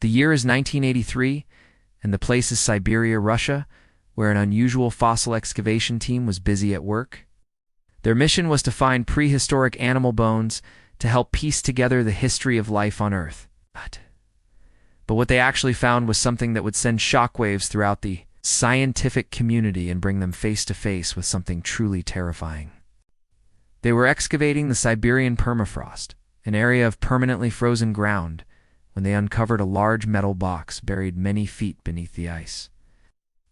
The year is 1983, and the place is Siberia, Russia, where an unusual fossil excavation team was busy at work. Their mission was to find prehistoric animal bones to help piece together the history of life on Earth. But what they actually found was something that would send shockwaves throughout the scientific community and bring them face to face with something truly terrifying. They were excavating the Siberian permafrost, an area of permanently frozen ground, when they uncovered a large metal box buried many feet beneath the ice.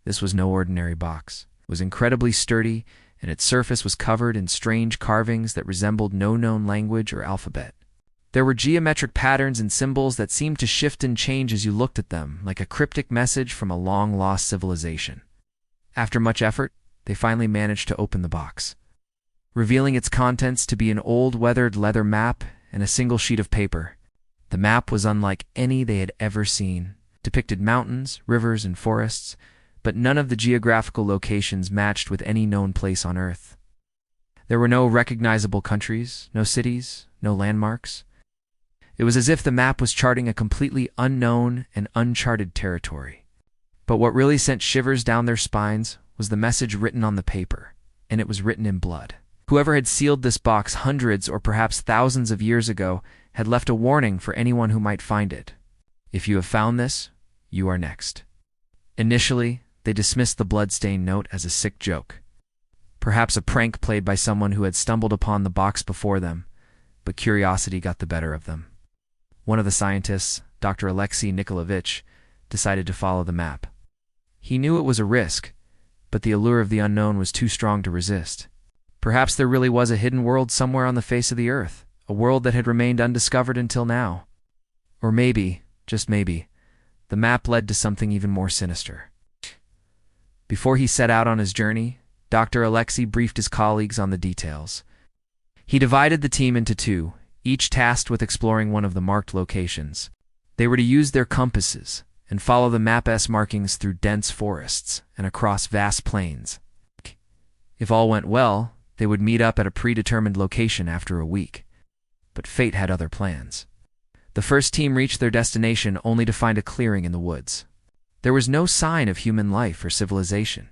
This was no ordinary box. It was incredibly sturdy, and its surface was covered in strange carvings that resembled no known language or alphabet. There were geometric patterns and symbols that seemed to shift and change as you looked at them, like a cryptic message from a long-lost civilization. After much effort, they finally managed to open the box, revealing its contents to be an old weathered leather map and a single sheet of paper. The map was unlike any they had ever seen, depicted mountains, rivers, and forests, but none of the geographical locations matched with any known place on Earth. There were no recognizable countries, no cities, no landmarks. It was as if the map was charting a completely unknown and uncharted territory. But what really sent shivers down their spines was the message written on the paper, and it was written in blood. Whoever had sealed this box hundreds or perhaps thousands of years ago had left a warning for anyone who might find it. If you have found this, you are next. Initially, they dismissed the blood-stained note as a sick joke, perhaps a prank played by someone who had stumbled upon the box before them, but curiosity got the better of them. One of the scientists, Dr. Alexei Nikolaevich, decided to follow the map. He knew it was a risk, but the allure of the unknown was too strong to resist. Perhaps there really was a hidden world somewhere on the face of the Earth, a world that had remained undiscovered until now. Or maybe, just maybe, the map led to something even more sinister. Before he set out on his journey, Dr. Alexei briefed his colleagues on the details. He divided the team into two, each tasked with exploring one of the marked locations. They were to use their compasses and follow the map's markings through dense forests and across vast plains. If all went well, they would meet up at a predetermined location after a week. But fate had other plans. The first team reached their destination only to find a clearing in the woods. There was no sign of human life or civilization.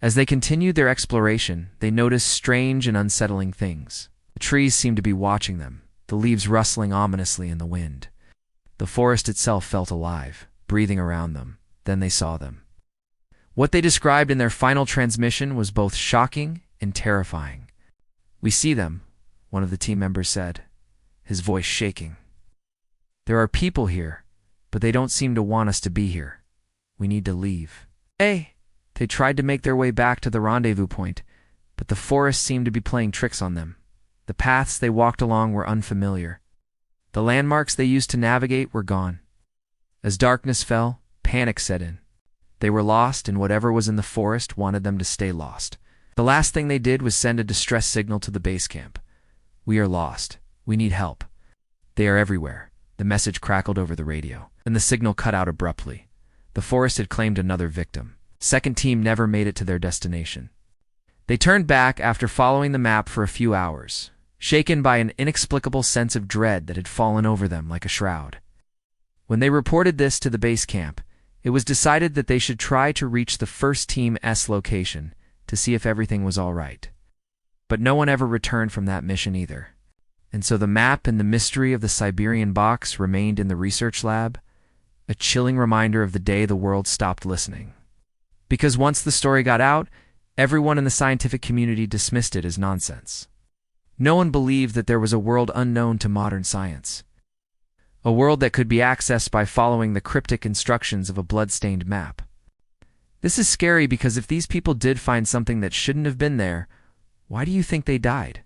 As they continued their exploration, they noticed strange and unsettling things. The trees seemed to be watching them, the leaves rustling ominously in the wind. The forest itself felt alive, breathing around them. Then they saw them. What they described in their final transmission was both shocking and terrifying. "We see them," one of the team members said, his voice shaking. "There are people here, but they don't seem to want us to be here. We need to leave." They tried to make their way back to the rendezvous point, but the forest seemed to be playing tricks on them. The paths they walked along were unfamiliar. The landmarks they used to navigate were gone. As darkness fell, panic set in. They were lost, and whatever was in the forest wanted them to stay lost. The last thing they did was send a distress signal to the base camp. "We are lost. We need help. They are everywhere." The message crackled over the radio, and the signal cut out abruptly. The forest had claimed another victim. Second team never made it to their destination. They turned back after following the map for a few hours, shaken by an inexplicable sense of dread that had fallen over them like a shroud. When they reported this to the base camp, it was decided that they should try to reach the first team's location to see if everything was all right. But no one ever returned from that mission either. And so the map and the mystery of the Siberian box remained in the research lab, a chilling reminder of the day the world stopped listening. Because once the story got out, everyone in the scientific community dismissed it as nonsense. No one believed that there was a world unknown to modern science. A world that could be accessed by following the cryptic instructions of a blood-stained map. This is scary because if these people did find something that shouldn't have been there, why do you think they died?